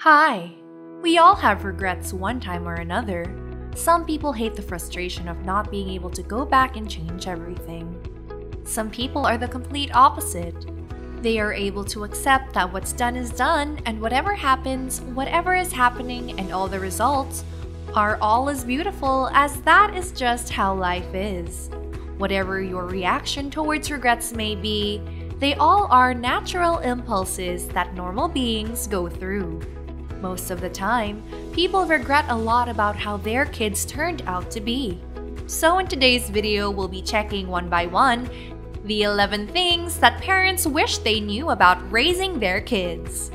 Hi! We all have regrets one time or another. Some people hate the frustration of not being able to go back and change everything. Some people are the complete opposite. They are able to accept that what's done is done, and whatever happens, whatever is happening, and all the results are all as beautiful as that is just how life is. Whatever your reaction towards regrets may be, they all are natural impulses that normal beings go through. Most of the time, people regret a lot about how their kids turned out to be. So in today's video, we'll be checking one by one the 11 things that parents wish they knew about raising their kids.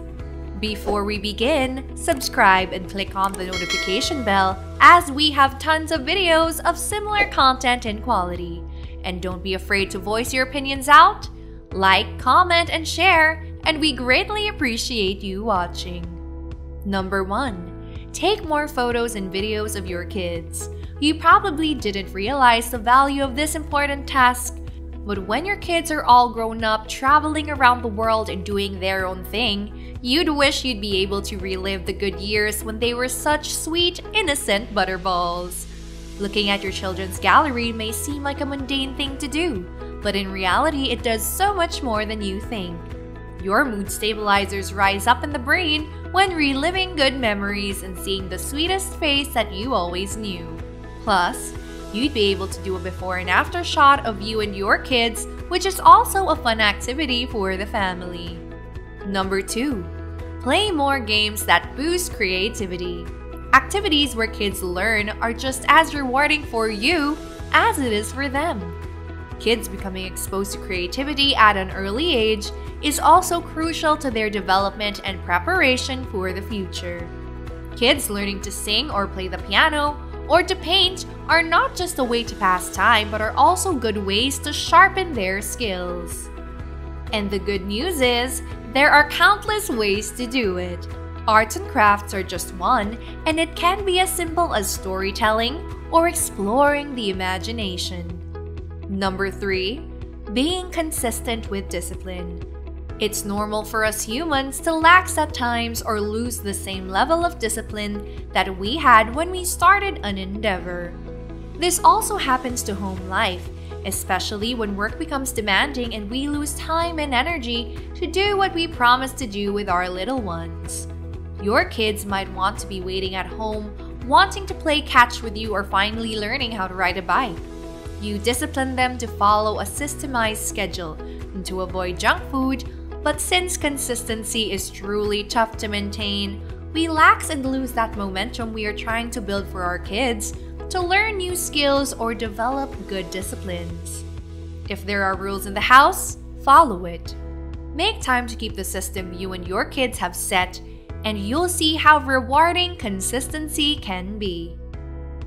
Before we begin, subscribe and click on the notification bell as we have tons of videos of similar content and quality. And don't be afraid to voice your opinions out. Like, comment, and share, and we greatly appreciate you watching. Number 1. Take more photos and videos of your kids. You probably didn't realize the value of this important task, but when your kids are all grown up, traveling around the world and doing their own thing, you'd wish you'd be able to relive the good years when they were such sweet, innocent butterballs. Looking at your children's gallery may seem like a mundane thing to do, but in reality, it does so much more than you think. Your mood stabilizers rise up in the brain when reliving good memories and seeing the sweetest face that you always knew. Plus, you'd be able to do a before and after shot of you and your kids, which is also a fun activity for the family. Number 2. Play more games that boost creativity. Activities where kids learn are just as rewarding for you as it is for them. Kids becoming exposed to creativity at an early age is also crucial to their development and preparation for the future. Kids learning to sing or play the piano or to paint are not just a way to pass time, but are also good ways to sharpen their skills. And the good news is, there are countless ways to do it. Arts and crafts are just one, and it can be as simple as storytelling or exploring the imagination. Number 3. Being consistent with discipline. It's normal for us humans to lax at times or lose the same level of discipline that we had when we started an endeavor. This also happens to home life, especially when work becomes demanding and we lose time and energy to do what we promised to do with our little ones. Your kids might want to be waiting at home, wanting to play catch with you or finally learning how to ride a bike. You discipline them to follow a systemized schedule and to avoid junk food, but since consistency is truly tough to maintain, we lax and lose that momentum we are trying to build for our kids to learn new skills or develop good disciplines. If there are rules in the house, follow it. Make time to keep the system you and your kids have set, and you'll see how rewarding consistency can be.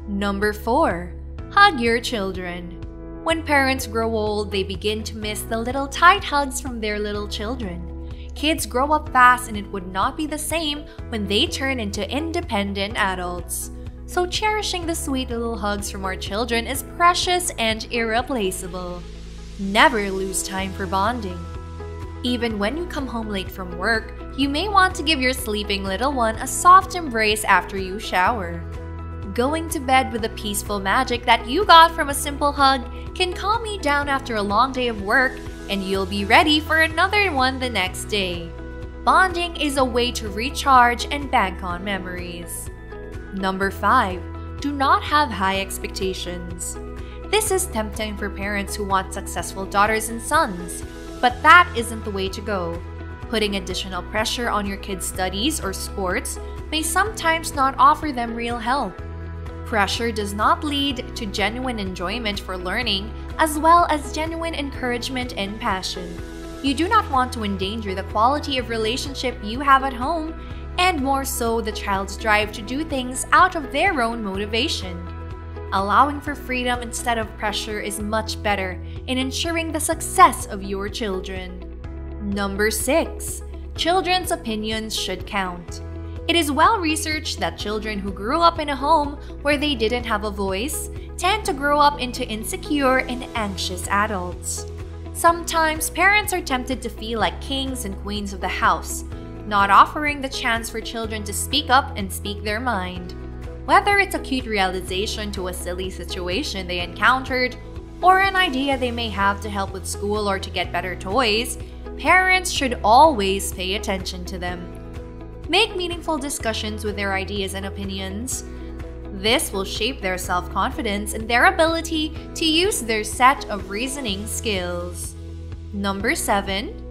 Number 4. Hug your children. When parents grow old, they begin to miss the little tight hugs from their little children. Kids grow up fast and it would not be the same when they turn into independent adults. So cherishing the sweet little hugs from our children is precious and irreplaceable. Never lose time for bonding. Even when you come home late from work, you may want to give your sleeping little one a soft embrace after you shower. Going to bed with the peaceful magic that you got from a simple hug can calm you down after a long day of work, and you'll be ready for another one the next day. Bonding is a way to recharge and bank on memories. Number 5. Do not have high expectations. This is tempting for parents who want successful daughters and sons, but that isn't the way to go. Putting additional pressure on your kids' studies or sports may sometimes not offer them real help. Pressure does not lead to genuine enjoyment for learning, as well as genuine encouragement and passion. You do not want to endanger the quality of relationship you have at home, and more so the child's drive to do things out of their own motivation. Allowing for freedom instead of pressure is much better in ensuring the success of your children. Number 6. Children's opinions should count. It is well researched that children who grew up in a home where they didn't have a voice tend to grow up into insecure and anxious adults. Sometimes parents are tempted to feel like kings and queens of the house, not offering the chance for children to speak up and speak their mind. Whether it's a cute realization to a silly situation they encountered, or an idea they may have to help with school or to get better toys, parents should always pay attention to them. Make meaningful discussions with their ideas and opinions. This will shape their self-confidence and their ability to use their set of reasoning skills. Number 7.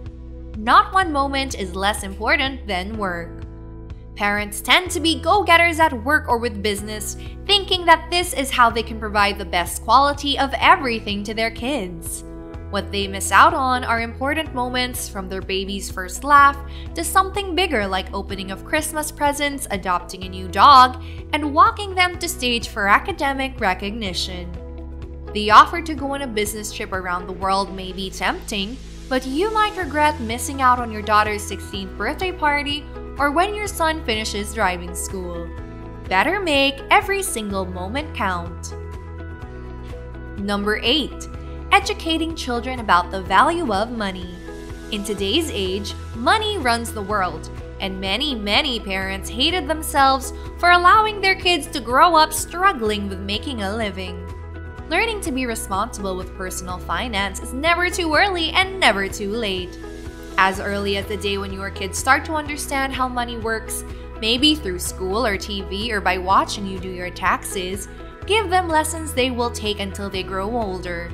Not one moment is less important than work. Parents tend to be go-getters at work or with business, thinking that this is how they can provide the best quality of everything to their kids. What they miss out on are important moments, from their baby's first laugh to something bigger like opening of Christmas presents, adopting a new dog, and walking them to stage for academic recognition. The offer to go on a business trip around the world may be tempting, but you might regret missing out on your daughter's 16th birthday party or when your son finishes driving school. Better make every single moment count. Number 8. Educating children about the value of money. In today's age, money runs the world, and many parents hated themselves for allowing their kids to grow up struggling with making a living. Learning to be responsible with personal finance is never too early and never too late. As early as the day when your kids start to understand how money works, maybe through school or TV or by watching you do your taxes, give them lessons they will take until they grow older.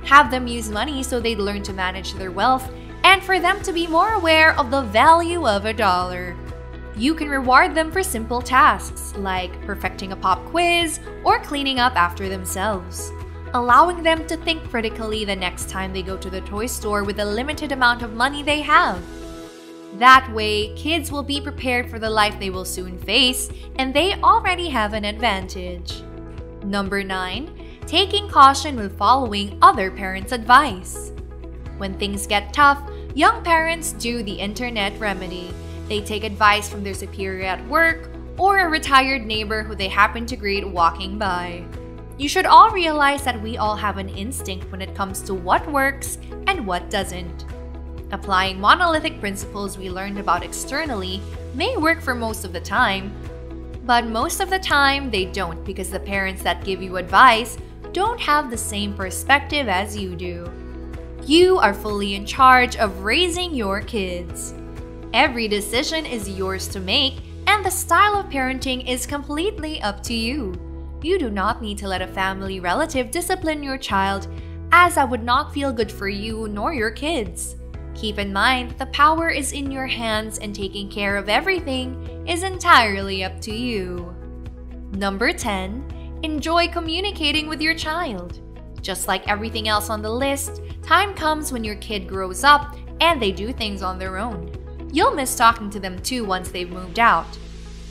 Have them use money so they'd learn to manage their wealth and for them to be more aware of the value of a dollar. You can reward them for simple tasks like perfecting a pop quiz or cleaning up after themselves, allowing them to think critically the next time they go to the toy store with the limited amount of money they have. That way, kids will be prepared for the life they will soon face, and they already have an advantage. Number 9. Taking caution with following other parents' advice. When things get tough, young parents do the internet remedy. They take advice from their superior at work or a retired neighbor who they happen to greet walking by. You should all realize that we all have an instinct when it comes to what works and what doesn't. Applying monolithic principles we learned about externally may work for most of the time, but most of the time they don't, because the parents that give you advice don't have the same perspective as you do. You are fully in charge of raising your kids. Every decision is yours to make, and the style of parenting is completely up to you. You do not need to let a family relative discipline your child, as that would not feel good for you nor your kids. Keep in mind that the power is in your hands, and taking care of everything is entirely up to you. Number 10. Enjoy communicating with your child. Just like everything else on the list, time comes when your kid grows up and they do things on their own. You'll miss talking to them too once they've moved out.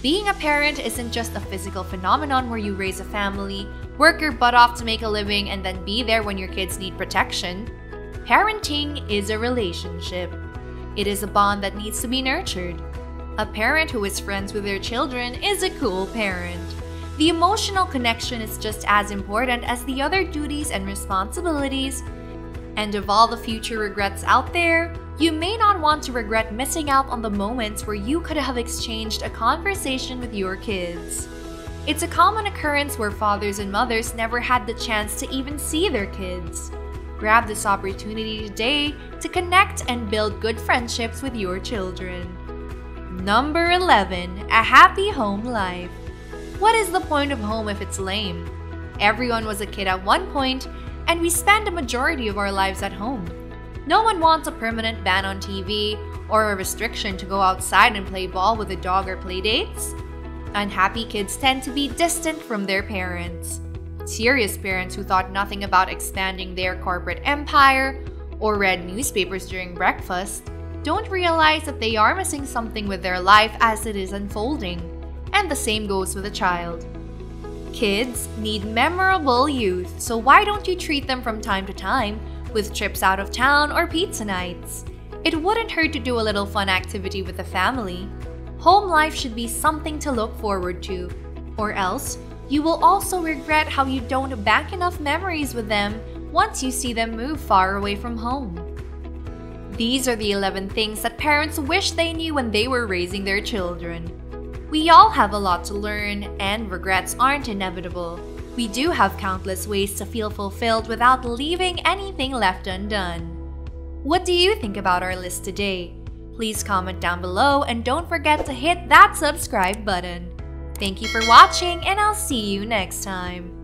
Being a parent isn't just a physical phenomenon where you raise a family, work your butt off to make a living, and then be there when your kids need protection. Parenting is a relationship. It is a bond that needs to be nurtured. A parent who is friends with their children is a cool parent. The emotional connection is just as important as the other duties and responsibilities. And of all the future regrets out there, you may not want to regret missing out on the moments where you could have exchanged a conversation with your kids. It's a common occurrence where fathers and mothers never had the chance to even see their kids. Grab this opportunity today to connect and build good friendships with your children. Number 11. A happy home life. What is the point of home if it's lame? Everyone was a kid at one point, and we spend a majority of our lives at home. No one wants a permanent ban on TV or a restriction to go outside and play ball with a dog or play dates. Unhappy kids tend to be distant from their parents. Serious parents who thought nothing about expanding their corporate empire or read newspapers during breakfast don't realize that they are missing something with their life as it is unfolding. And the same goes with a child. Kids need memorable youth, so why don't you treat them from time to time with trips out of town or pizza nights? It wouldn't hurt to do a little fun activity with the family. Home life should be something to look forward to, or else you will also regret how you don't bank enough memories with them once you see them move far away from home. These are the 11 things that parents wish they knew when they were raising their children. We all have a lot to learn, and regrets aren't inevitable. We do have countless ways to feel fulfilled without leaving anything left undone. What do you think about our list today? Please comment down below and don't forget to hit that subscribe button. Thank you for watching, and I'll see you next time.